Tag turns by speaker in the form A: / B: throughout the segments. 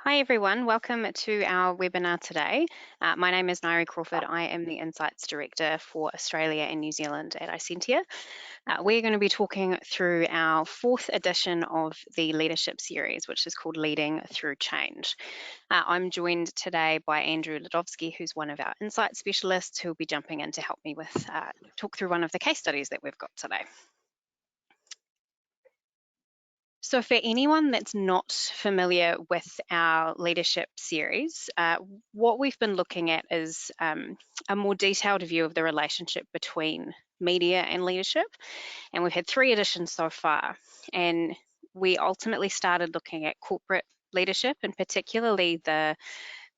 A: Hi everyone, welcome to our webinar today. My name is Nairi Crawford. I am the Insights Director for Australia and New Zealand at Isentia. We're going to be talking through our fourth edition of the Leadership Series, which is called Leading Through Change. I'm joined today by Andrew Ladovsky, who's one of our Insight Specialists, who will be jumping in to help me with talk through one of the case studies that we've got today. So for anyone that's not familiar with our leadership series, what we've been looking at is a more detailed view of the relationship between media and leadership. And we've had 3 editions so far. And we ultimately started looking at corporate leadership and particularly the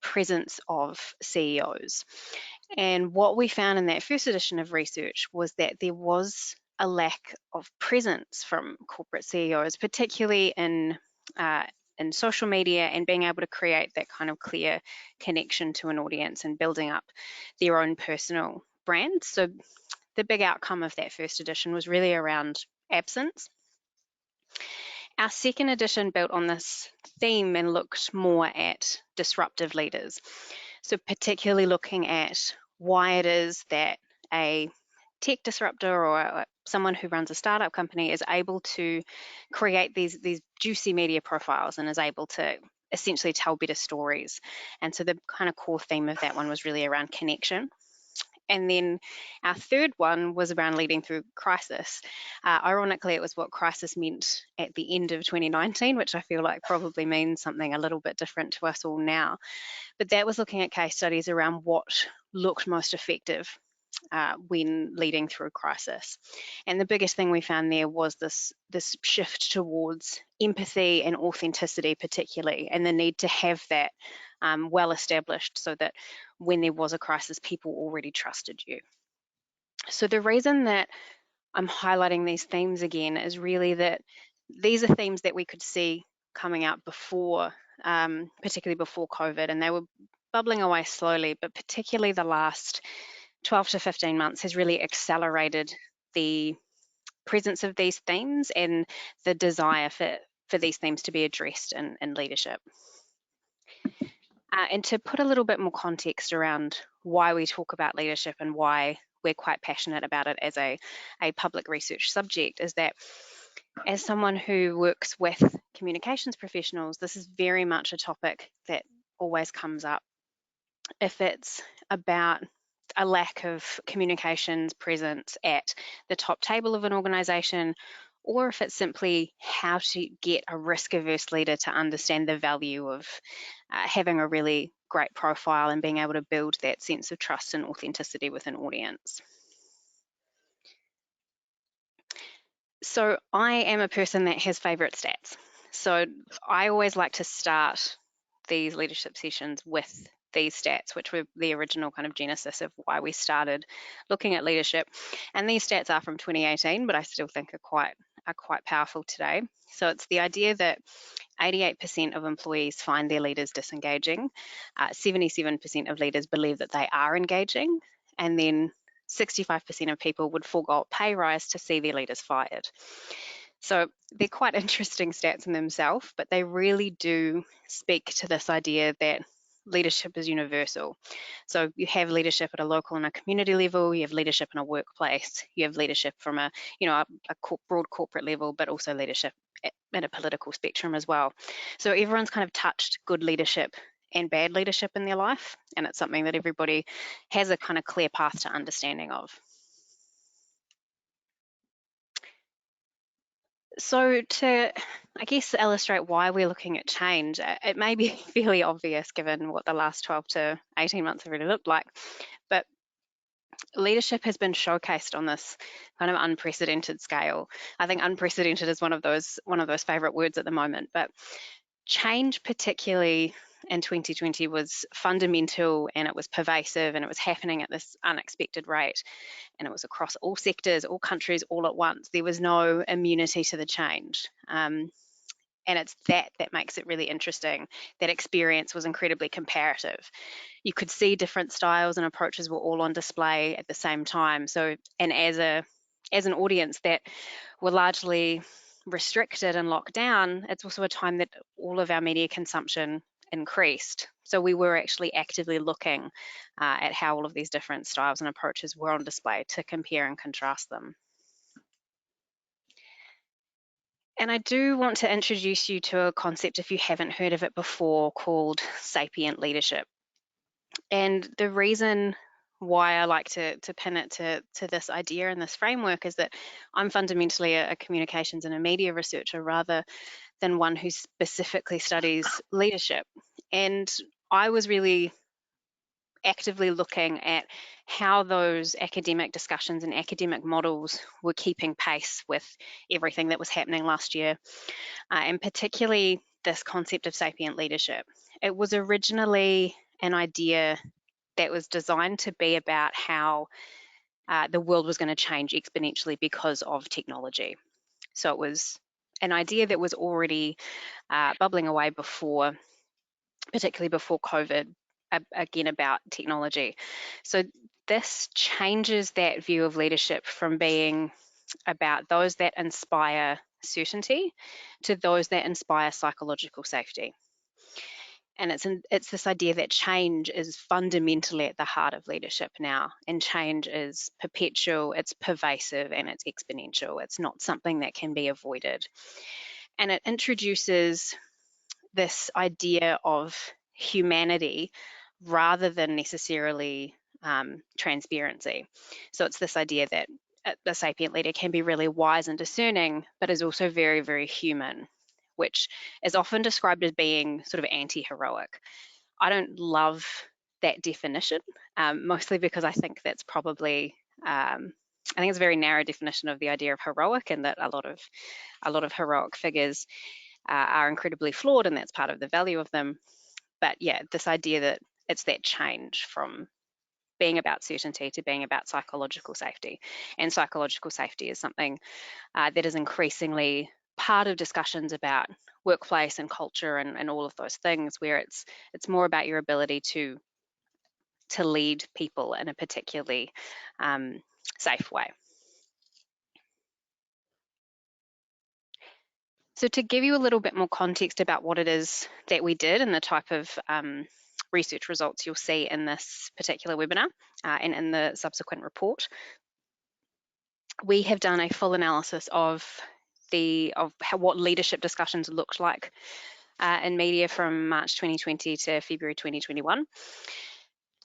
A: presence of CEOs. And what we found in that first edition of research was that there was a lack of presence from corporate CEOs, particularly in social media and being able to create that kind of clear connection to an audience and building up their own personal brand. So the big outcome of that first edition was really around absence. Our second edition built on this theme and looked more at disruptive leaders. So particularly looking at why it is that a tech disruptor or someone who runs a startup company is able to create these juicy media profiles and is able to essentially tell better stories. And so the kind of core theme of that one was really around connection. And then our third one was around leading through crisis. Ironically, it was what crisis meant at the end of 2019, which I feel like probably means something a little bit different to us all now. But that was looking at case studies around what looked most effective when leading through crisis. And the biggest thing we found there was this shift towards empathy and authenticity particularly, and the need to have that well established so that when there was a crisis, people already trusted you. So the reason that I'm highlighting these themes again is really that these are themes that we could see coming out before, particularly before COVID, and they were bubbling away slowly, but particularly the last 12 to 15 months has really accelerated the presence of these themes and the desire for these themes to be addressed in leadership. And to put a little bit more context around why we talk about leadership and why we're quite passionate about it as a public research subject is that as someone who works with communications professionals, this is very much a topic that always comes up. If it's about a lack of communications presence at the top table of an organization, or if it's simply how to get a risk-averse leader to understand the value of having a really great profile and being able to build that sense of trust and authenticity with an audience. So I am a person that has favorite stats. So I always like to start these leadership sessions with these stats, which were the original kind of genesis of why we started looking at leadership. And these stats are from 2018, but I still think are quite powerful today. So it's the idea that 88% of employees find their leaders disengaging, 77% of leaders believe that they are engaging, and then 65% of people would forego a pay rise to see their leaders fired. So they're quite interesting stats in themselves, but they really do speak to this idea that leadership is universal. So you have leadership at a local and a community level, you have leadership in a workplace, you have leadership from a broad corporate level, but also leadership at a political spectrum as well. So everyone's kind of touched good leadership and bad leadership in their life, and it's something that everybody has a kind of clear path to understanding of. So to, I guess, illustrate why we're looking at change, it may be fairly obvious given what the last 12 to 18 months have really looked like, but leadership has been showcased on this kind of unprecedented scale. I think unprecedented is one of those favorite words at the moment, but change particularly in 2020 was fundamental and it was pervasive and it was happening at this unexpected rate, and it was across all sectors, all countries, all at once. There was no immunity to the change. And it's that makes it really interesting. That experience was incredibly comparative. You could see different styles and approaches were all on display at the same time. So, and as an audience that were largely restricted and locked down, it's also a time that all of our media consumption increased. So we were actually actively looking at how all of these different styles and approaches were on display to compare and contrast them. And I do want to introduce you to a concept, if you haven't heard of it before, called sapient leadership. And the reason why I like to pin it to this idea and this framework is that I'm fundamentally a communications and a media researcher rather than one who specifically studies leadership. And I was really actively looking at how those academic discussions and academic models were keeping pace with everything that was happening last year, and particularly this concept of sapient leadership. It was originally an idea that was designed to be about how the world was going to change exponentially because of technology. So it was an idea that was already bubbling away before, particularly before COVID, again about technology. So this changes that view of leadership from being about those that inspire certainty to those that inspire psychological safety. And it's this idea that change is fundamentally at the heart of leadership now, and change is perpetual, it's pervasive, and it's exponential. It's not something that can be avoided. And it introduces this idea of humanity rather than necessarily transparency. So it's this idea that a sapient leader can be really wise and discerning, but is also very, very human, which is often described as being sort of anti-heroic. I don't love that definition, mostly because I think that's probably I think it's a very narrow definition of the idea of heroic, and that a lot of heroic figures are incredibly flawed, and that's part of the value of them. But yeah, this idea that it's that change from being about certainty to being about psychological safety. And psychological safety is something that is increasingly part of discussions about workplace and culture and all of those things, where it's more about your ability to lead people in a particularly safe way. So to give you a little bit more context about what it is that we did and the type of research results you'll see in this particular webinar and in the subsequent report, we have done a full analysis of what leadership discussions looked like in media from March 2020 to February 2021.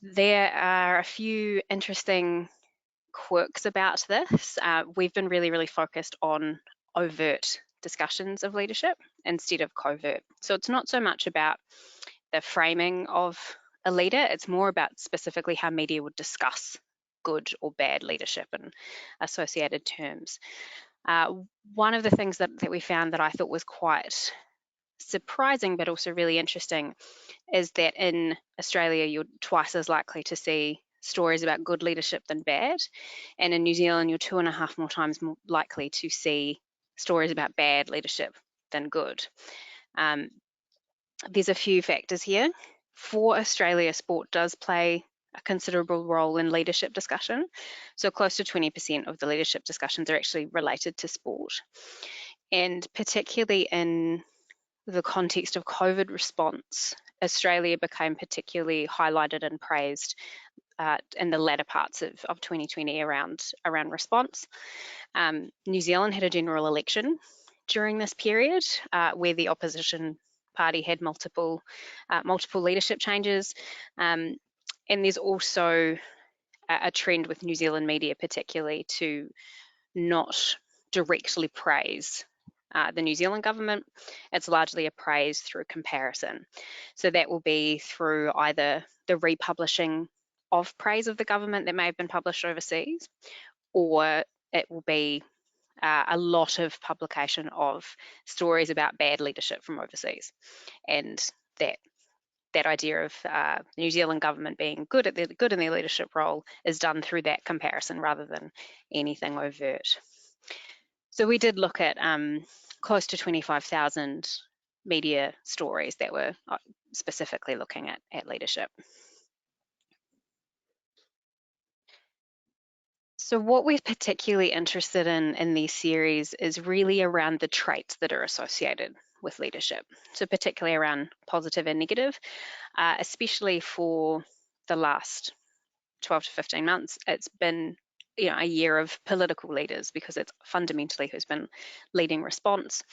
A: There are a few interesting quirks about this. We've been really, really focused on overt discussions of leadership instead of covert. So it's not so much about the framing of a leader, it's more about specifically how media would discuss good or bad leadership and associated terms. One of the things that we found that I thought was quite surprising but also really interesting is that in Australia you're twice as likely to see stories about good leadership than bad, and in New Zealand you're 2.5 more times more likely to see stories about bad leadership than good. There's a few factors here. For Australia, sport does play a considerable role in leadership discussion. So close to 20% of the leadership discussions are actually related to sport. And particularly in the context of COVID response, Australia became particularly highlighted and praised in the latter parts of 2020 around response. New Zealand had a general election during this period where the opposition party had multiple leadership changes, and there's also a trend with New Zealand media particularly to not directly praise the New Zealand government. It's largely a praise through comparison. So that will be through either the republishing of praise of the government that may have been published overseas, or it will be a lot of publication of stories about bad leadership from overseas. And that idea of the New Zealand government being good in their leadership role is done through that comparison rather than anything overt. So we did look at close to 25,000 media stories that were specifically looking at leadership. So what we're particularly interested in these series is really around the traits that are associated with leadership. So particularly around positive and negative, especially for the last 12 to 15 months, it's been a year of political leaders, because it's fundamentally who's been leading response.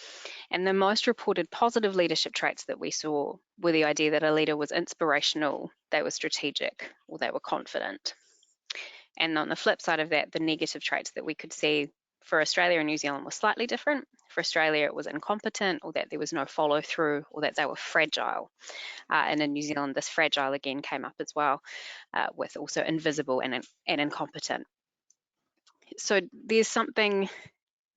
A: And the most reported positive leadership traits that we saw were the idea that a leader was inspirational, they were strategic, or they were confident. And on the flip side of that, the negative traits that we could see for Australia and New Zealand were slightly different. For Australia, it was incompetent, or that there was no follow through, or that they were fragile. And in New Zealand, this fragile again came up as well, with also invisible and incompetent. So there's something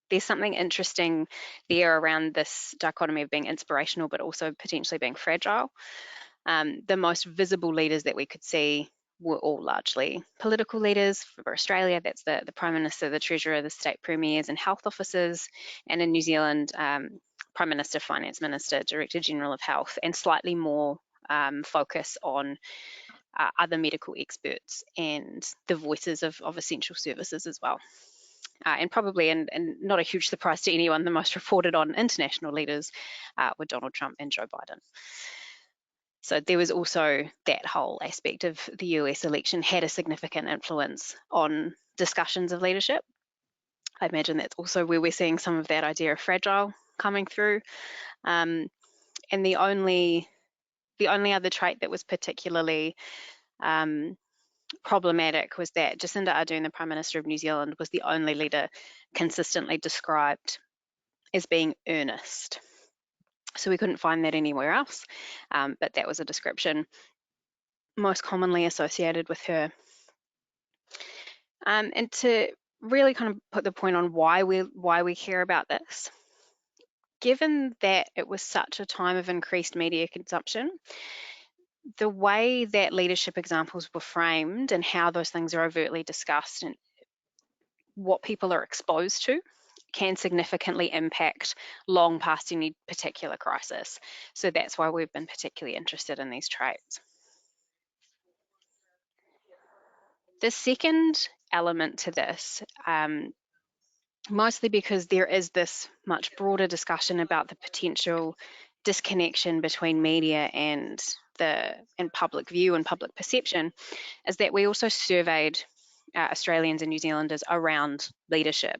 A: interesting there around this dichotomy of being inspirational, but also potentially being fragile. The most visible leaders that we could see were all largely political leaders. For Australia, that's the Prime Minister, the Treasurer, the state premiers and health officers. And in New Zealand, Prime Minister, Finance Minister, Director General of Health, and slightly more focus on other medical experts and the voices of essential services as well. And probably, and not a huge surprise to anyone, the most reported on international leaders were Donald Trump and Joe Biden. So there was also that whole aspect of the US election had a significant influence on discussions of leadership. I imagine that's also where we're seeing some of that idea of fragile coming through. And the only other trait that was particularly problematic was that Jacinda Ardern, the Prime Minister of New Zealand, was the only leader consistently described as being earnest. So we couldn't find that anywhere else, but that was a description most commonly associated with her. And to really kind of put the point on why we care about this, given that it was such a time of increased media consumption, the way that leadership examples were framed and how those things are overtly discussed and what people are exposed to can significantly impact long past any particular crisis. So that's why we've been particularly interested in these traits. The second element to this, mostly because there is this much broader discussion about the potential disconnection between media and public view and public perception, is that we also surveyed Australians and New Zealanders around leadership,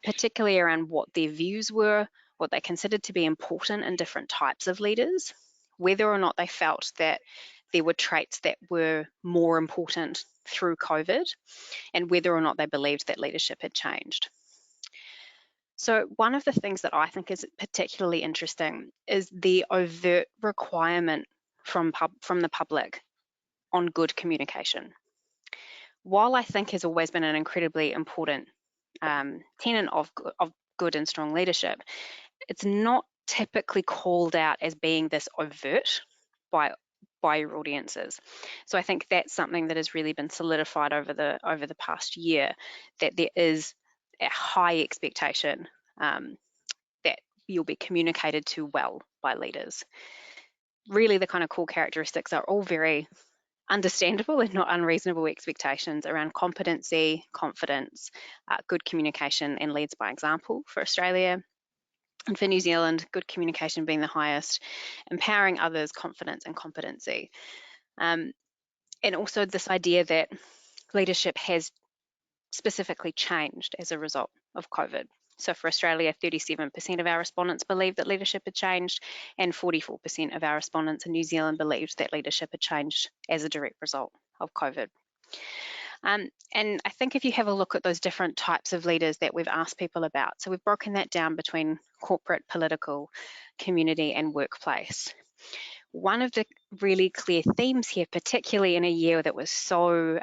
A: particularly around what their views were, what they considered to be important in different types of leaders, whether or not they felt that there were traits that were more important through COVID, and whether or not they believed that leadership had changed. So one of the things that I think is particularly interesting is the overt requirement from the public on good communication. While I think has always been an incredibly important tenet of good and strong leadership, it's not typically called out as being this overt by your audiences. So I think that's something that has really been solidified over the past year, that there is a high expectation that you'll be communicated to well by leaders. Really, the kind of core characteristics are all very understandable and not unreasonable expectations around competency, confidence, good communication, and leads by example for Australia. And for New Zealand, good communication being the highest, empowering others, confidence and competency. And also this idea that leadership has specifically changed as a result of COVID. So for Australia, 37% of our respondents believed that leadership had changed, and 44% of our respondents in New Zealand believed that leadership had changed as a direct result of COVID. And I think if you have a look at those different types of leaders that we've asked people about, so we've broken that down between corporate, political, community, and workplace. One of the really clear themes here, particularly in a year that was so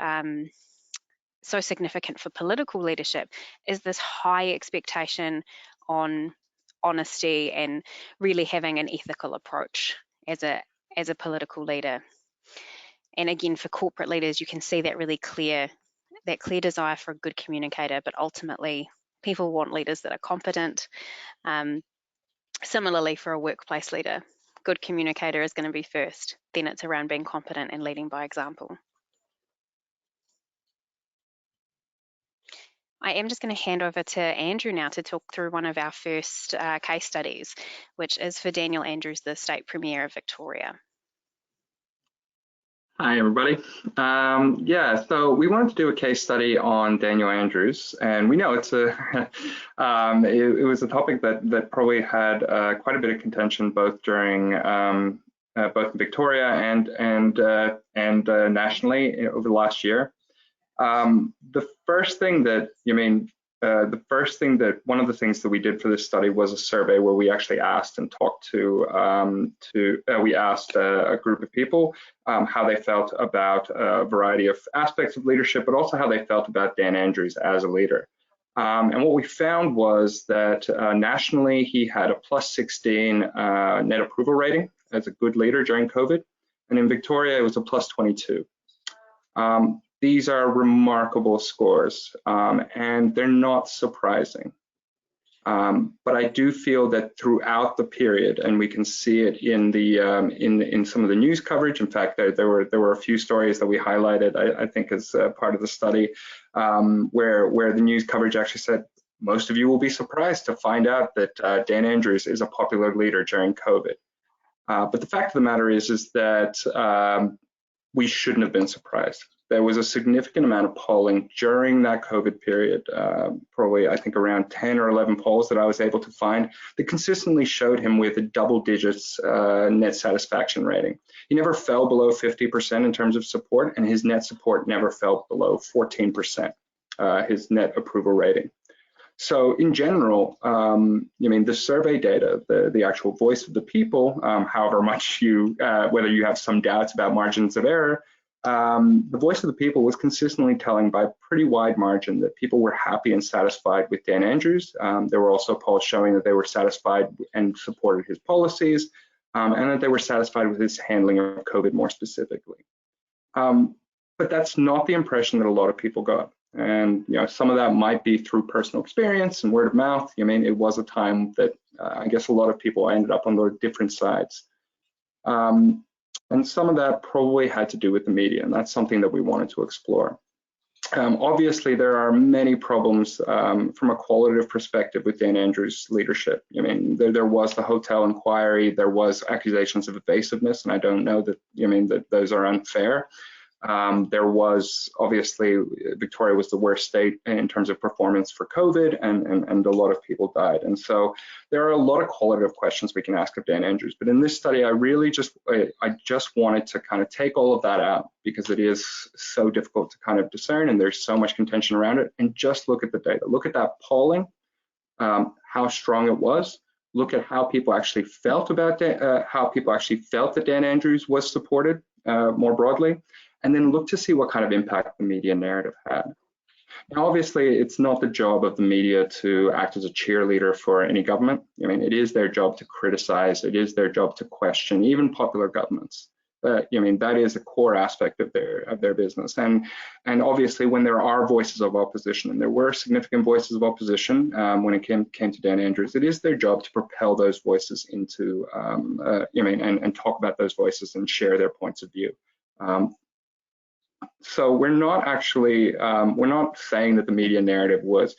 A: significant for political leadership, is this high expectation on honesty and really having an ethical approach as a political leader. And again, for corporate leaders, you can see that really clear desire for a good communicator, but ultimately people want leaders that are competent. Similarly, for a workplace leader, good communicator is going to be first, then it's around being competent and leading by example. I am just going to hand over to Andrew now to talk through one of our first case studies, which is for Daniel Andrews, the State Premier of Victoria.
B: Hi, everybody. Yeah, so we wanted to do a case study on Daniel Andrews, and we know it's a it was a topic that probably had quite a bit of contention both during both in Victoria and nationally over the last year. The first thing that one of the things that we did for this study was a survey where we actually asked and talked we asked a group of people how they felt about a variety of aspects of leadership, but also how they felt about Dan Andrews as a leader. And what we found was that nationally he had a +16 net approval rating as a good leader during COVID, and in Victoria it was a +22. These are remarkable scores, and they're not surprising. But I do feel that throughout the period, and we can see it in the in some of the news coverage. In fact, there were a few stories that we highlighted, I think, as part of the study, where the news coverage actually said most of you will be surprised to find out that Dan Andrews is a popular leader during COVID. But the fact of the matter is that we shouldn't have been surprised. There was a significant amount of polling during that COVID period, probably I think around 10 or 11 polls that I was able to find that consistently showed him with a double digits net satisfaction rating. He never fell below 50% in terms of support, and his net support never fell below 14%, his net approval rating. So in general, the survey data, the actual voice of the people, however much whether you have some doubts about margins of error, the voice of the people was consistently telling by a pretty wide margin that people were happy and satisfied with Dan Andrews. There were also polls showing that they were satisfied and supported his policies, and that they were satisfied with his handling of COVID more specifically. But that's not the impression that a lot of people got. And some of that might be through personal experience and word of mouth. It was a time that I guess a lot of people ended up on the different sides. And some of that probably had to do with the media, and that's something that we wanted to explore. Obviously, there are many problems from a qualitative perspective with Dan Andrews' leadership. There was the hotel inquiry, there was accusations of evasiveness, and I don't know that that those are unfair. There was obviously Victoria was the worst state in terms of performance for COVID, and a lot of people died. And so there are a lot of qualitative questions we can ask of Dan Andrews. But in this study, I just wanted to kind of take all of that out because it is so difficult to kind of discern, and there's so much contention around it. And just look at the data. Look at that polling, how strong it was. Look at how people actually felt about how people actually felt that Dan Andrews was supported more broadly. And then look to see what kind of impact the media narrative had. Now, obviously, it's not the job of the media to act as a cheerleader for any government. It is their job to criticize. It is their job to question even popular governments. That is a core aspect of their business. And obviously, when there are voices of opposition, and there were significant voices of opposition when it came to Dan Andrews, it is their job to propel those voices into, and talk about those voices and share their points of view. So we're not actually, we're not saying that the media narrative was,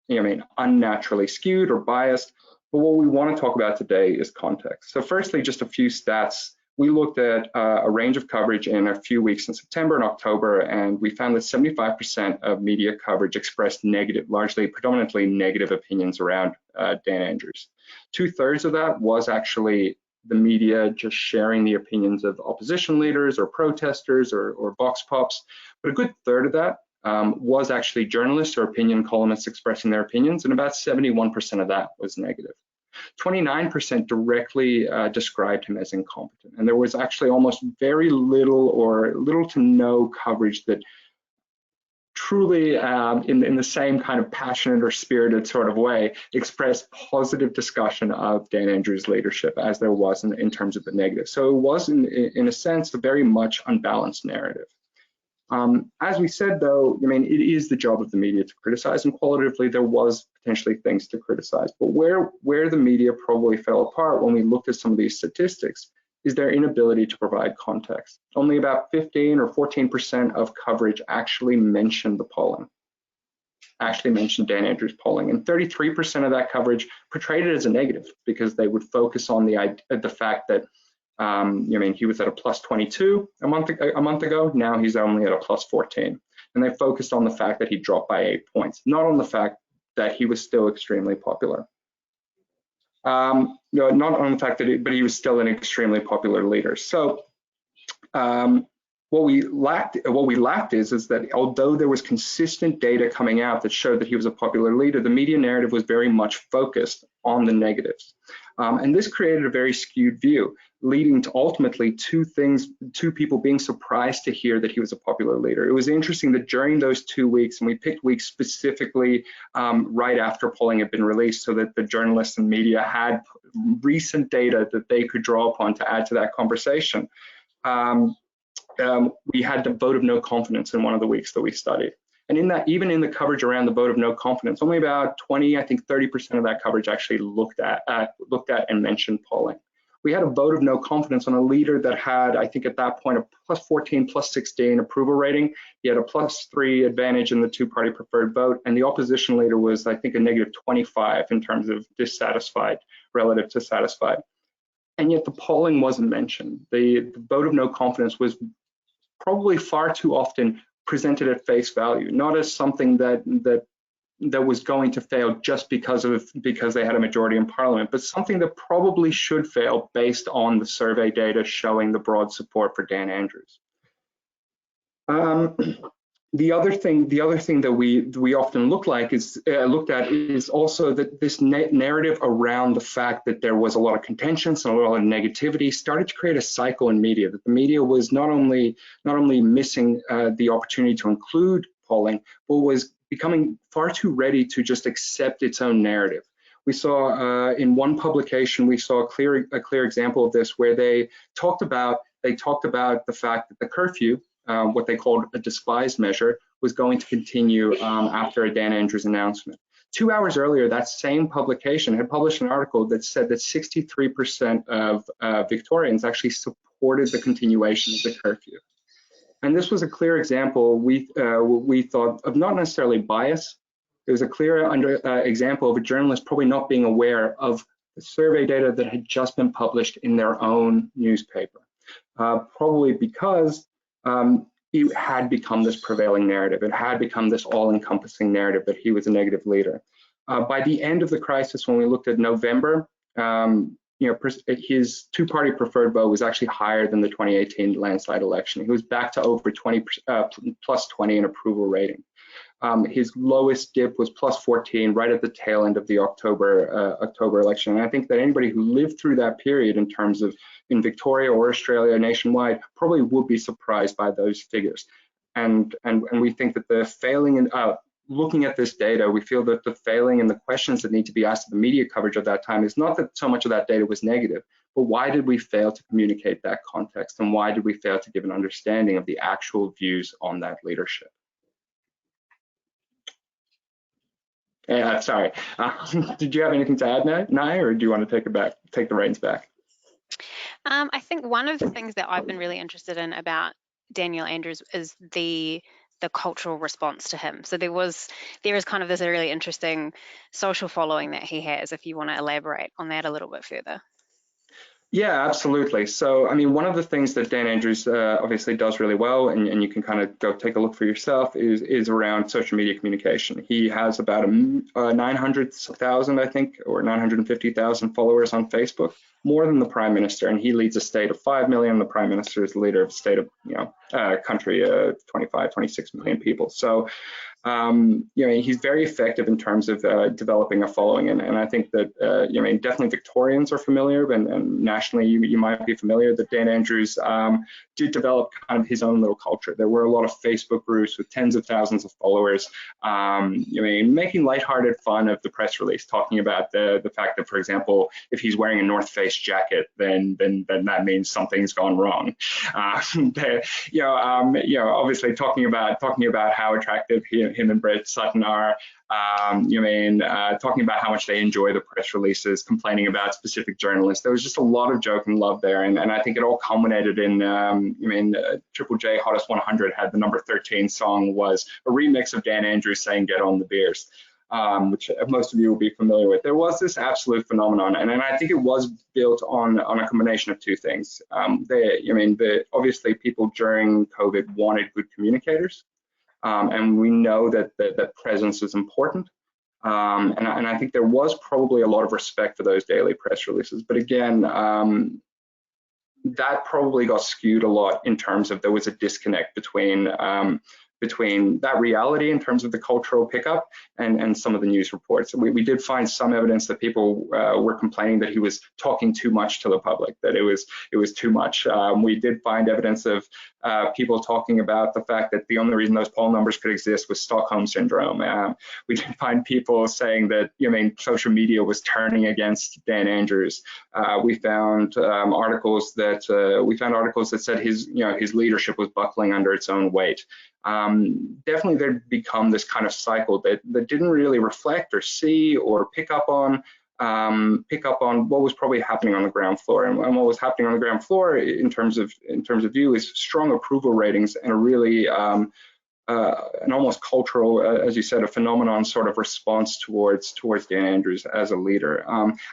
B: unnaturally skewed or biased, but what we want to talk about today is context. So firstly, just a few stats. We looked at a range of coverage in a few weeks in September and October, and we found that 75% of media coverage expressed predominantly negative opinions around Dan Andrews. 2/3 of that was actually the media just sharing the opinions of opposition leaders or protesters or vox pops, but a good third of that was actually journalists or opinion columnists expressing their opinions, and about 71% of that was negative. 29% directly described him as incompetent, and there was actually almost very little or little to no coverage that truly in the same kind of passionate or spirited sort of way expressed positive discussion of Dan Andrews' leadership as there was in terms of the negative. So it was in a sense a very much unbalanced narrative. As we said though, it is the job of the media to criticize, and qualitatively there was potentially things to criticize. But where the media probably fell apart when we looked at some of these statistics is their inability to provide context. Only about 15 or 14% of coverage actually mentioned the polling. actually mentioned Dan Andrews polling, and 33% of that coverage portrayed it as a negative because they would focus on the fact that he was at a plus 22 a month ago. Now he's only at a plus 14, and they focused on the fact that he dropped by 8 points, not on the fact that he was still extremely popular. Not on the fact that, but he was still an extremely popular leader. So what we lacked is that although there was consistent data coming out that showed that he was a popular leader, the media narrative was very much focused on the negatives. And this created a very skewed view, leading to ultimately two people being surprised to hear that he was a popular leader. It was interesting that during those 2 weeks, and we picked weeks specifically right after polling had been released so that the journalists and media had recent data that they could draw upon to add to that conversation. We had the vote of no confidence in one of the weeks that we studied. And in that, even in the coverage around the vote of no confidence, only about 20, I think 30% of that coverage actually looked at and mentioned polling. We had a vote of no confidence on a leader that had, I think at that point, a plus 14, plus 16 approval rating. He had a plus 3 advantage in the two-party preferred vote, and the opposition leader was, I think, a negative 25 in terms of dissatisfied relative to satisfied. And yet the polling wasn't mentioned. The vote of no confidence was probably far too often presented at face value, not as something that was going to fail just because they had a majority in parliament, but something that probably should fail based on the survey data showing the broad support for Dan Andrews. The other thing that we often looked at is also that this narrative around the fact that there was a lot of contentions and a lot of negativity started to create a cycle in media, that the media was not only missing the opportunity to include polling, but was becoming far too ready to just accept its own narrative. We saw in one publication, we saw a clear example of this where they talked about the fact that the curfew, what they called a despised measure, was going to continue after a Dan Andrews announcement. 2 hours earlier, that same publication had published an article that said that 63% of Victorians actually supported the continuation of the curfew. And this was a clear example, we thought, of not necessarily bias. It was a clear example of a journalist probably not being aware of the survey data that had just been published in their own newspaper, probably because it had become this prevailing narrative. It had become this all-encompassing narrative that he was a negative leader. By the end of the crisis, when we looked at November, his two-party preferred vote was actually higher than the 2018 landslide election. He was back to over 20 plus 20 in approval rating. His lowest dip was plus 14 right at the tail end of the October election. And I think that anybody who lived through that period in terms of in Victoria or Australia nationwide probably would be surprised by those figures. And we think that the failing in looking at this data, we feel that the failing and the questions that need to be asked of the media coverage of that time is not that so much of that data was negative, but why did we fail to communicate that context, and why did we fail to give an understanding of the actual views on that leadership? Sorry, did you have anything to add, Nai, or do you want to take the reins back?
A: I think one of the things that I've been really interested in about Daniel Andrews is the cultural response to him. So there is kind of this really interesting social following that he has, if you want to elaborate on that a little bit further.
B: Yeah, absolutely. So, I mean, one of the things that Dan Andrews obviously does really well, and you can kind of go take a look for yourself, is around social media communication. He has about 900,000, I think, or 950,000 followers on Facebook, more than the Prime Minister, and he leads a state of 5 million. The Prime Minister is the leader of a state of, country of 25, 26 million people. So, he's very effective in terms of developing a following, and I think that definitely Victorians are familiar, and nationally you might be familiar that Dan Andrews did develop kind of his own little culture. There were a lot of Facebook groups with tens of thousands of followers, making lighthearted fun of the press release, talking about the fact that, for example, if he's wearing a North Face jacket, then that means something's gone wrong. Obviously talking about how attractive him and Brett Sutton are, talking about how much they enjoy the press releases, complaining about specific journalists. There was just a lot of joke and love there, and I think it all culminated in, Triple J Hottest 100 had the number 13 song was a remix of Dan Andrews saying "Get on the Beers." Which most of you will be familiar with. There was this absolute phenomenon, and I think it was built on a combination of two things. Obviously people during COVID wanted good communicators, and we know that presence is important. And I think there was probably a lot of respect for those daily press releases. But again, that probably got skewed a lot in terms of there was a disconnect between that reality in terms of the cultural pickup and some of the news reports. We did find some evidence that people were complaining that he was talking too much to the public, that it was too much. We did find evidence of people talking about the fact that the only reason those poll numbers could exist was Stockholm syndrome. We did find people saying that social media was turning against Dan Andrews. We found articles that said his leadership was buckling under its own weight. Definitely there'd become this kind of cycle that didn't really reflect or see or pick up on what was probably happening on the ground floor. And what was happening on the ground floor in terms of view is strong approval ratings and a really an almost cultural, as you said, a phenomenon sort of response towards Dan Andrews as a leader.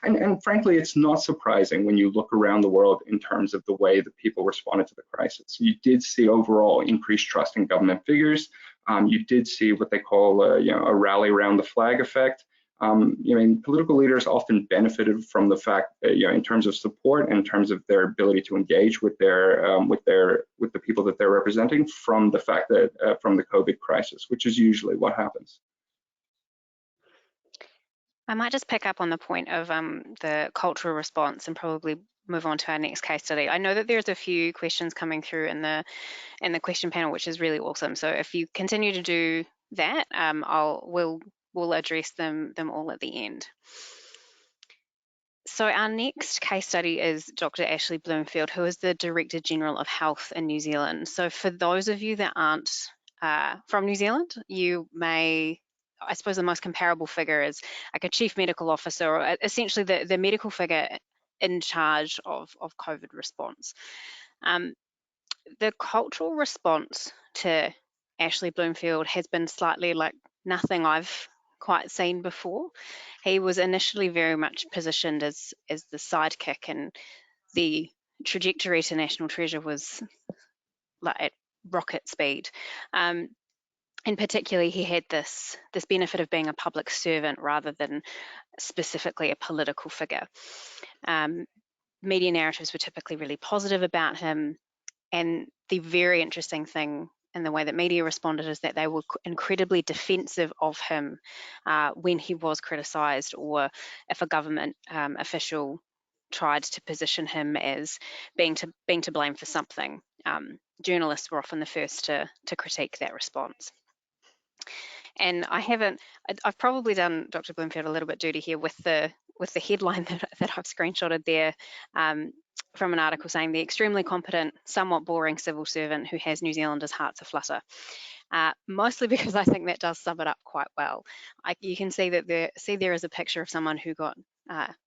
B: And frankly, it's not surprising when you look around the world in terms of the way that people responded to the crisis. You did see overall increased trust in government figures. You did see what they call a rally around the flag effect. Political leaders often benefited from the fact that, in terms of support and in terms of their ability to engage with the people that they're representing from the fact that from the COVID crisis, which is usually what happens.
A: I might just pick up on the point of the cultural response and probably move on to our next case study. I know that there's a few questions coming through in the question panel, which is really awesome. So if you continue to do that, we'll address them all at the end. So our next case study is Dr. Ashley Bloomfield, who is the Director General of Health in New Zealand. So for those of you that aren't from New Zealand, you may, I suppose the most comparable figure is like a chief medical officer, or essentially the medical figure in charge of COVID response. The cultural response to Ashley Bloomfield has been slightly like nothing I've quite seen before. He was initially very much positioned as the sidekick, and the trajectory to national treasure was like at rocket speed. And particularly, he had this benefit of being a public servant rather than specifically a political figure. Media narratives were typically really positive about him, and the very interesting thing in the way that media responded is that they were incredibly defensive of him when he was criticised, or if a government official tried to position him as being to blame for something. Journalists were often the first to critique that response. And I've probably done Dr. Bloomfield a little bit dirty here with the headline that I've screenshotted there from an article saying the extremely competent, somewhat boring civil servant who has New Zealanders' hearts aflutter. Mostly because I think that does sum it up quite well. You can see that there is a picture of someone who got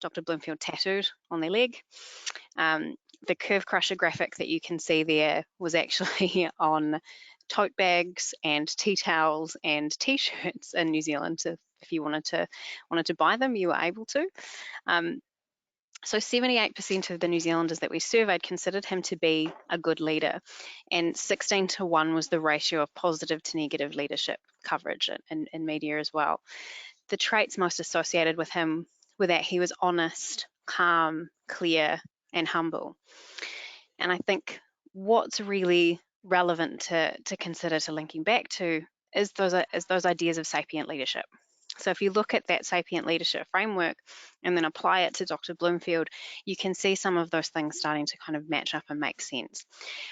A: Dr. Bloomfield tattooed on their leg. The curve crusher graphic that you can see there was actually on tote bags and tea towels and t-shirts in New Zealand. If you wanted to buy them, you were able to. So 78% of the New Zealanders that we surveyed considered him to be a good leader, and 16:1 was the ratio of positive to negative leadership coverage in media as well. The traits most associated with him were that he was honest, calm, clear, and humble. And I think what's really relevant to consider, to linking back to, is those ideas of sapient leadership. So if you look at that sapient leadership framework and then apply it to Dr. Bloomfield, you can see some of those things starting to kind of match up and make sense,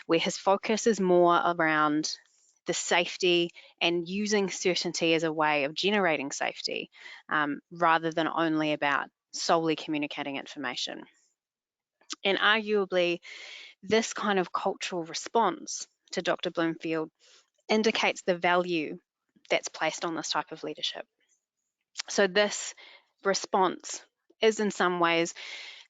A: where his focus is more around the safety and using certainty as a way of generating safety, rather than only about solely communicating information. And arguably, this kind of cultural response to Dr. Bloomfield indicates the value that's placed on this type of leadership. So this response is in some ways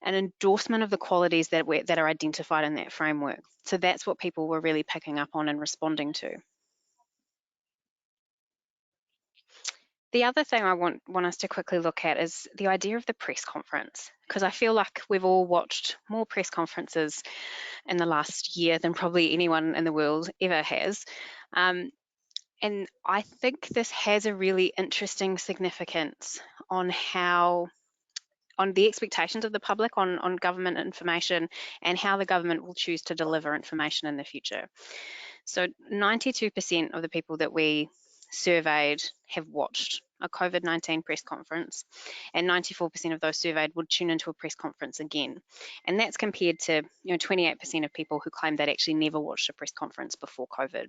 A: an endorsement of the qualities that are identified in that framework. So that's what people were really picking up on and responding to. The other thing I want us to quickly look at is the idea of the press conference, because I feel like we've all watched more press conferences in the last year than probably anyone in the world ever has. And I think this has a really interesting significance on the expectations of the public on government information and how the government will choose to deliver information in the future. So 92% of the people that we surveyed have watched a COVID-19 press conference, and 94% of those surveyed would tune into a press conference again. And that's compared to 28% of people who claimed they'd actually never watched a press conference before COVID.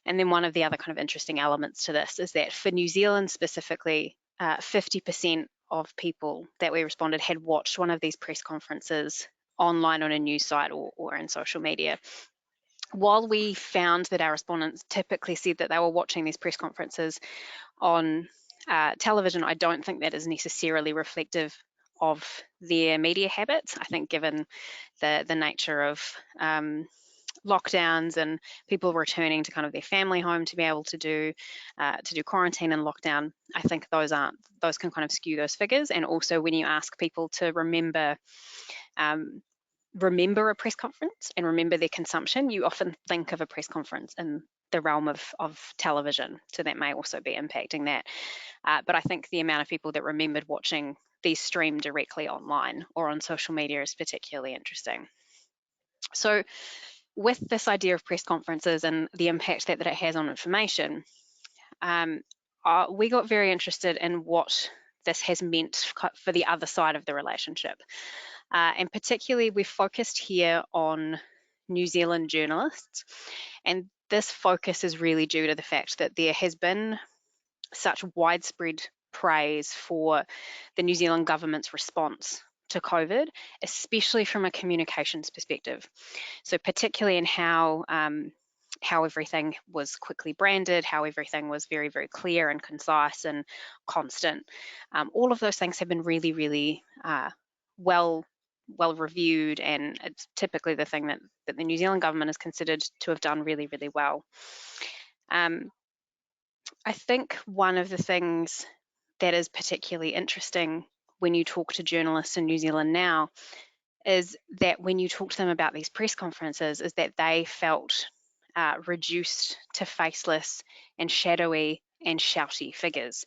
A: And then one of the other kind of interesting elements to this is that for New Zealand specifically, 50% of people that we responded had watched one of these press conferences online on a news site or in social media. While we found that our respondents typically said that they were watching these press conferences on television, I don't think that is necessarily reflective of their media habits. I think given the nature of lockdowns and people returning to kind of their family home to be able to do quarantine and lockdown, I think those can kind of skew those figures. And also when you ask people to remember a press conference and remember their consumption, you often think of a press conference in the realm of television. So that may also be impacting that. But I think the amount of people that remembered watching these streamed directly online or on social media is particularly interesting. So with this idea of press conferences and the impact that it has on information, we got very interested in what this has meant for the other side of the relationship. And particularly, we focused here on New Zealand journalists. And this focus is really due to the fact that there has been such widespread praise for the New Zealand government's response to COVID, especially from a communications perspective. So particularly in how everything was quickly branded, how everything was very, very clear and concise and constant. All of those things have been really, really well reviewed, and it's typically the thing that the New Zealand government is considered to have done really, really well. I think one of the things that is particularly interesting when you talk to journalists in New Zealand now is that when you talk to them about these press conferences, is that they felt reduced to faceless and shadowy and shouty figures.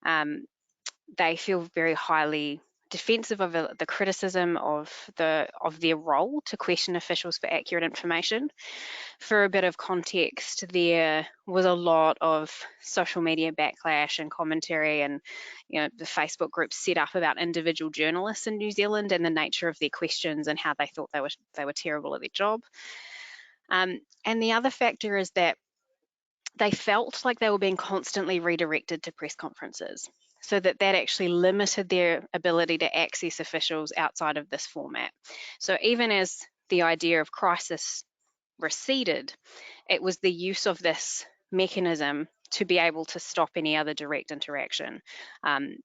A: They feel very highly defensive of the criticism of their role to question officials for accurate information. For a bit of context, there was a lot of social media backlash and commentary, and the Facebook groups set up about individual journalists in New Zealand and the nature of their questions and how they thought they were terrible at their job. And the other factor is that they felt like they were being constantly redirected to press conferences, so that actually limited their ability to access officials outside of this format. So even as the idea of crisis receded, it was the use of this mechanism to be able to stop any other direct interaction.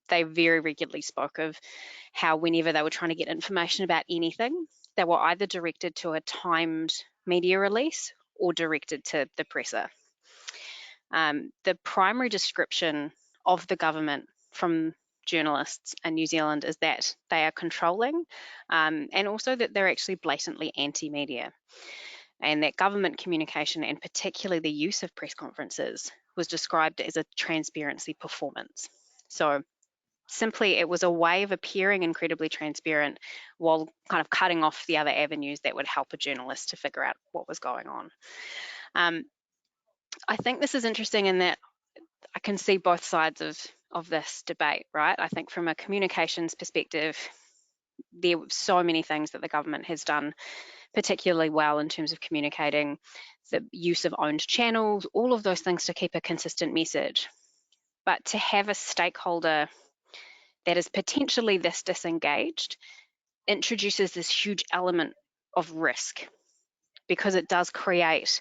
A: They very regularly spoke of how whenever they were trying to get information about anything, they were either directed to a timed media release or directed to the presser. The primary description of the government from journalists in New Zealand is that they are controlling, and also that they're actually blatantly anti-media. And that government communication, and particularly the use of press conferences, was described as a transparency performance. So simply, it was a way of appearing incredibly transparent while kind of cutting off the other avenues that would help a journalist to figure out what was going on. I think this is interesting in that I can see both sides of this debate, right? I think from a communications perspective, there are so many things that the government has done particularly well in terms of communicating, the use of owned channels, all of those things to keep a consistent message. But to have a stakeholder that is potentially this disengaged introduces this huge element of risk, because it does create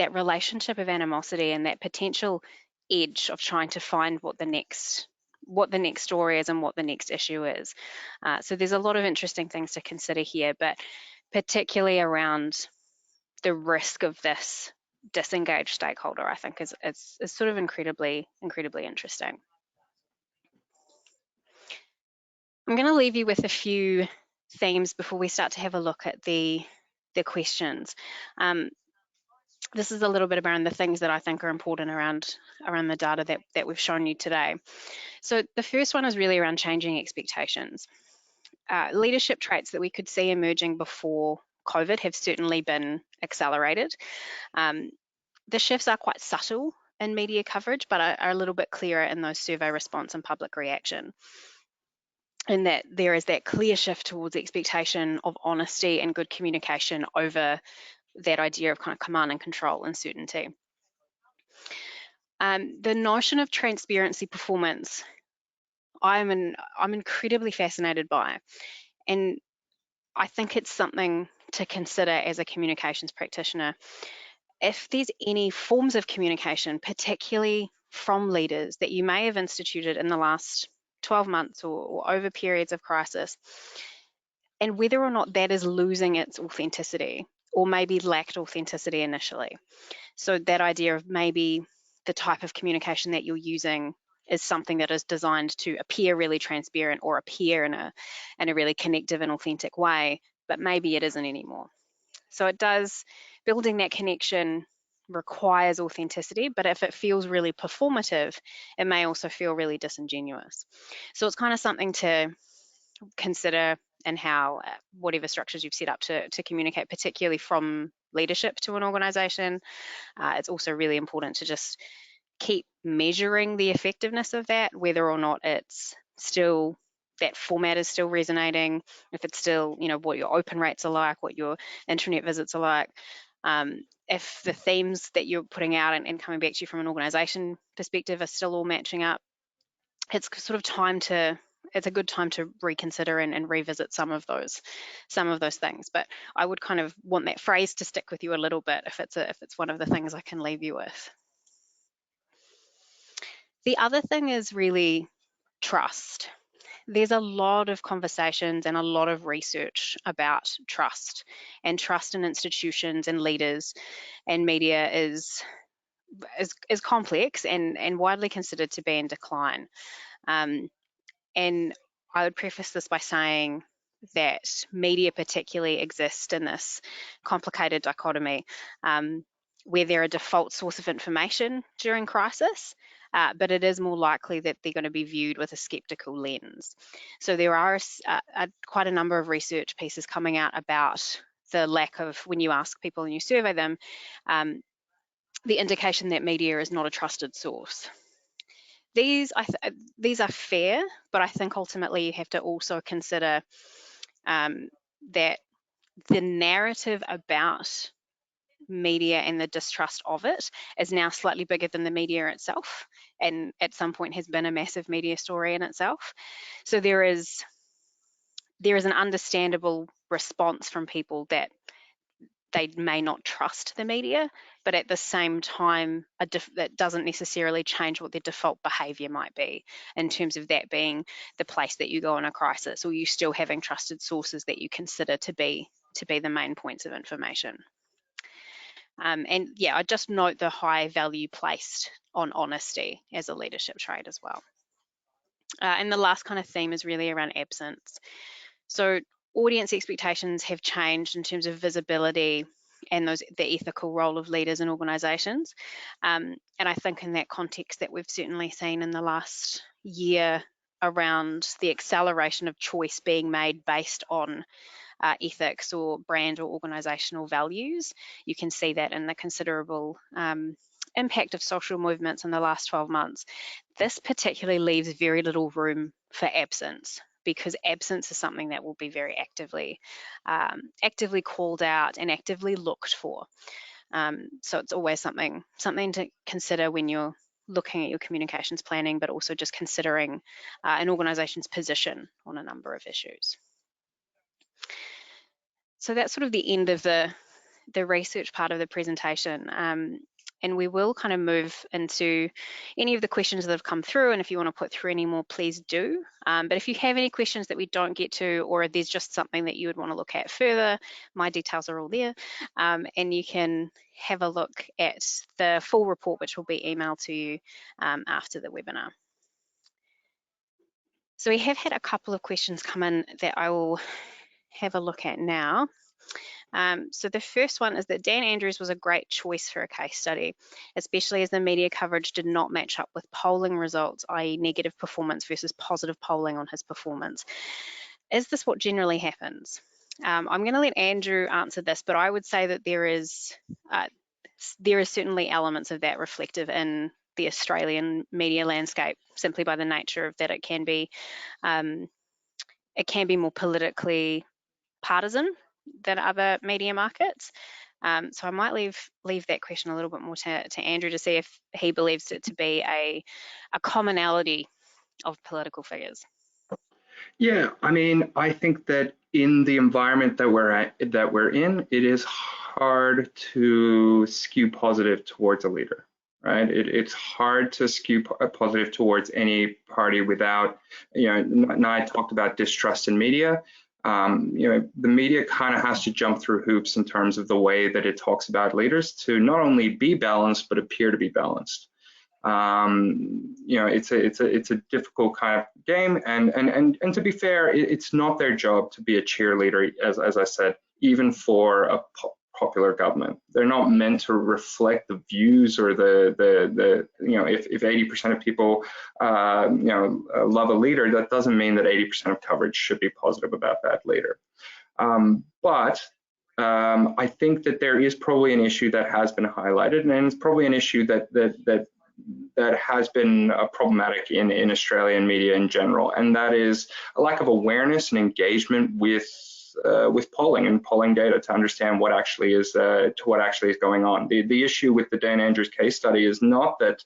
A: that relationship of animosity and that potential edge of trying to find what the next story is and what the next issue is. So there's a lot of interesting things to consider here, but particularly around the risk of this disengaged stakeholder, I think is sort of incredibly interesting. I'm going to leave you with a few themes before we start to have a look at the questions. This is a little bit around the things that I think are important around the data that we've shown you today. So the first one is really around changing expectations. Leadership traits that we could see emerging before COVID have certainly been accelerated. The shifts are quite subtle in media coverage, but are a little bit clearer in those survey response and public reaction. And that there is that clear shift towards expectation of honesty and good communication over that idea of kind of command and control and certainty. The notion of transparency performance, I'm incredibly fascinated by, and I think it's something to consider as a communications practitioner. If there's any forms of communication, particularly from leaders, that you may have instituted in the last 12 months or over periods of crisis, and whether or not that is losing its authenticity or maybe lacked authenticity initially. So that idea of maybe the type of communication that you're using is something that is designed to appear really transparent or appear in a really connective and authentic way, but maybe it isn't anymore. So it does, building that connection requires authenticity, but if it feels really performative, it may also feel really disingenuous. So it's kind of something to consider in how whatever structures you've set up to communicate, particularly from leadership to an organization. It's also really important to just keep measuring the effectiveness of that, whether or not it's still, that format is still resonating, if it's still, what your open rates are like, what your internet visits are like, if the themes that you're putting out and coming back to you from an organization perspective are still all matching up. It's sort of it's a good time to reconsider and revisit some of those things. But I would kind of want that phrase to stick with you a little bit if it's one of the things I can leave you with. The other thing is really trust. There's a lot of conversations and a lot of research about trust, and trust in institutions and leaders and media is complex and widely considered to be in decline. And I would preface this by saying that media particularly exist in this complicated dichotomy where they're a default source of information during crisis, but it is more likely that they're going to be viewed with a skeptical lens. So there are quite a number of research pieces coming out about the lack of, when you ask people and you survey them, the indication that media is not a trusted source. These are fair, but I think ultimately you have to also consider that the narrative about media and the distrust of it is now slightly bigger than the media itself, and at some point has been a massive media story in itself. So there is an understandable response from people that they may not trust the media, but at the same time, that doesn't necessarily change what their default behaviour might be in terms of that being the place that you go in a crisis, or you still having trusted sources that you consider to be the main points of information. And yeah, I just note the high value placed on honesty as a leadership trait as well. And the last kind of theme is really around absence. So audience expectations have changed in terms of visibility and the ethical role of leaders in organisations. And I think in that context that we've certainly seen in the last year around the acceleration of choice being made based on ethics or brand or organisational values. You can see that in the considerable impact of social movements in the last 12 months. This particularly leaves very little room for absence, because absence is something that will be very actively called out and actively looked for. So it's always something to consider when you're looking at your communications planning, but also just considering an organisation's position on a number of issues. So that's sort of the end of the the research part of the presentation. And we will kind of move into any of the questions that have come through, and if you want to put through any more, please do. But if you have any questions that we don't get to, or there's just something that you would want to look at further, my details are all there, and you can have a look at the full report, which will be emailed to you after the webinar. So we have had a couple of questions come in that I will have a look at now. So the first one is that Dan Andrews was a great choice for a case study, especially as the media coverage did not match up with polling results, i.e. negative performance versus positive polling on his performance. Is this what generally happens? I'm going to let Andrew answer this, but I would say that there is certainly elements of that reflective in the Australian media landscape, simply by the nature of that it can be more politically partisan than other media markets. So I might leave that question a little bit more to Andrew to see if he believes it to be a commonality of political figures.
B: Yeah, I mean, I think that in the environment that we're in, it is hard to skew positive towards a leader, right? It's hard to skew positive towards any party without, I talked about distrust in media. The media kind of has to jump through hoops in terms of the way that it talks about leaders to not only be balanced, but appear to be balanced. It's a difficult kind of game, and to be fair, it's not their job to be a cheerleader, as I said, even for a popular government. They're not meant to reflect the views or if 80% of people love a leader, that doesn't mean that 80% of coverage should be positive about that leader. But I think that there is probably an issue that has been highlighted, and it's probably an issue that has been problematic in Australian media in general, and that is a lack of awareness and engagement with polling and polling data to understand what actually is going on. The issue with the Dan Andrews case study is not that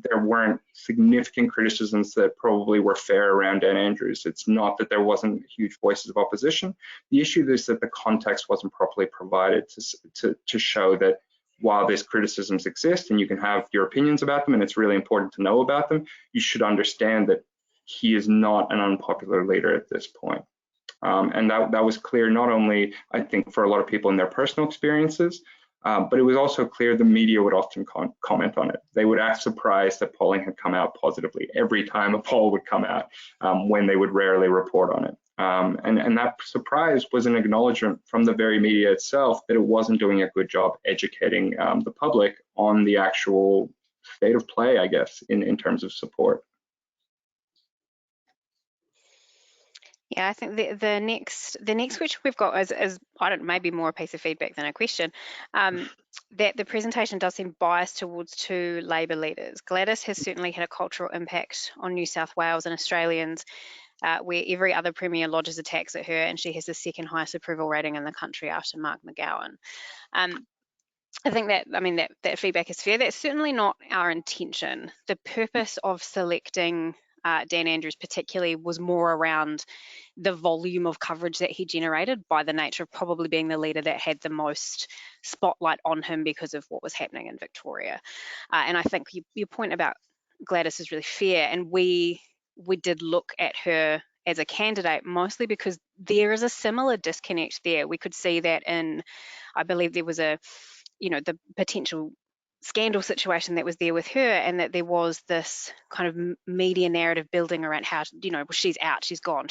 B: there weren't significant criticisms that probably were fair around Dan Andrews. It's not that there wasn't huge voices of opposition. The issue is that the context wasn't properly provided to show that while these criticisms exist and you can have your opinions about them and it's really important to know about them, you should understand that he is not an unpopular leader at this point. And that was clear not only, I think, for a lot of people in their personal experiences, but it was also clear the media would often comment on it. They would act surprised that polling had come out positively every time a poll would come out, when they would rarely report on it. And that surprise was an acknowledgement from the very media itself that it wasn't doing a good job educating the public on the actual state of play, I guess, in terms of support.
A: Yeah, I think the next question we've got is I don't know, maybe more a piece of feedback than a question. That the presentation does seem biased towards two Labor leaders. Gladys has certainly had a cultural impact on New South Wales and Australians, where every other Premier lodges attacks at her, and she has the second highest approval rating in the country after Mark McGowan. I think that feedback is fair. That's certainly not our intention. The purpose of selecting Dan Andrews particularly was more around the volume of coverage that he generated by the nature of probably being the leader that had the most spotlight on him because of what was happening in Victoria. And I think your point about Gladys is really fair, and we did look at her as a candidate mostly because there is a similar disconnect there. We could see that in, I believe there was the potential scandal situation that was there with her, and that there was this kind of media narrative building around how, well, she's out, she's gone,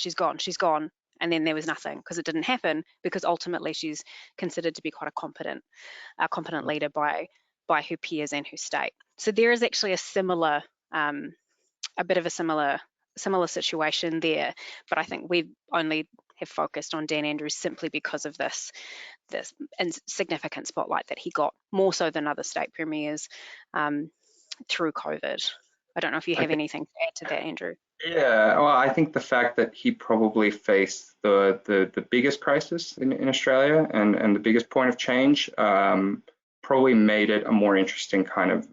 A: and then there was nothing because it didn't happen, because ultimately she's considered to be quite a competent leader by her peers and her state. So there is actually a bit of a similar situation there, but I think we only have focused on Dan Andrews simply because of this significant spotlight that he got, more so than other state premiers through COVID. I don't know if you have anything to add to that, Andrew.
B: Yeah, well, I think the fact that he probably faced the biggest crisis in Australia and the biggest point of change probably made it a more interesting kind of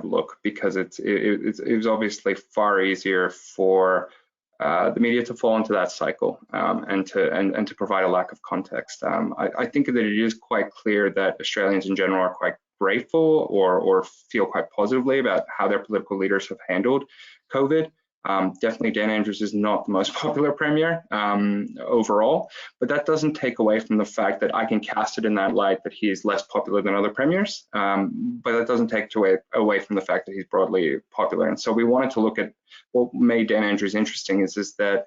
B: look, because it was obviously far easier for the media to fall into that cycle and to provide a lack of context. I think that it is quite clear that Australians in general are quite grateful or feel quite positively about how their political leaders have handled COVID. Definitely Dan Andrews is not the most popular premier overall, but that doesn't take away from the fact that I can cast it in that light that he's less popular than other premiers, but that doesn't take away from the fact that he's broadly popular. And so we wanted to look at what made Dan Andrews interesting is that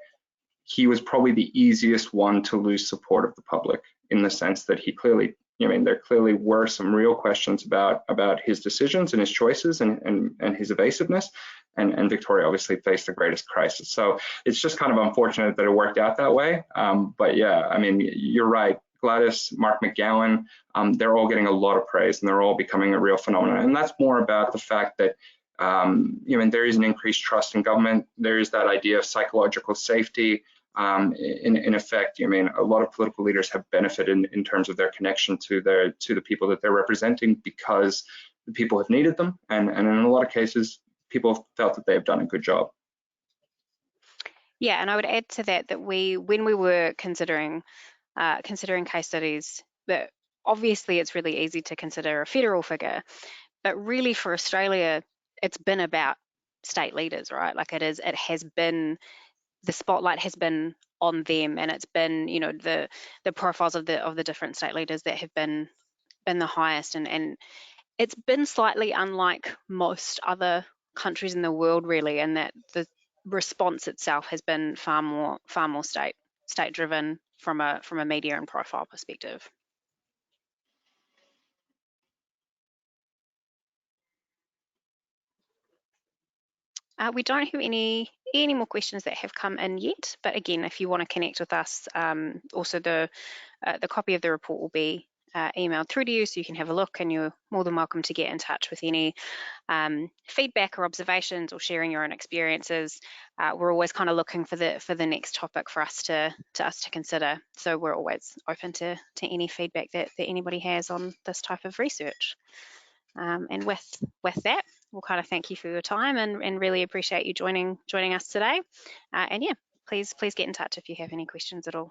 B: he was probably the easiest one to lose support of the public, in the sense that he clearly, there clearly were some real questions about his decisions and his choices and his evasiveness. And Victoria obviously faced the greatest crisis. So it's just kind of unfortunate that it worked out that way. But yeah, I mean, you're right. Gladys, Mark McGowan, they're all getting a lot of praise and they're all becoming a real phenomenon. And that's more about the fact that there is an increased trust in government. There is that idea of psychological safety. In effect, a lot of political leaders have benefited in terms of their connection to the people that they're representing, because the people have needed them, and in a lot of cases, people have felt that they've done a good job.
A: Yeah, and I would add to that when we were considering case studies, that obviously it's really easy to consider a federal figure, but really for Australia, it's been about state leaders, right? Like it has been, the spotlight has been on them, and it's been, the profiles of the different state leaders that have been the highest, and it's been slightly unlike most other countries in the world, really, and that the response itself has been far more state driven from a media and profile perspective. We don't have any more questions that have come in yet, but again, if you want to connect with us, also the copy of the report will be emailed through to you, so you can have a look, and you're more than welcome to get in touch with any feedback or observations or sharing your own experiences. We're always kind of looking for the next topic for us to consider, so we're always open to any feedback that anybody has on this type of research. And with that, we'll kind of thank you for your time and really appreciate you joining us today. And yeah, please get in touch if you have any questions at all.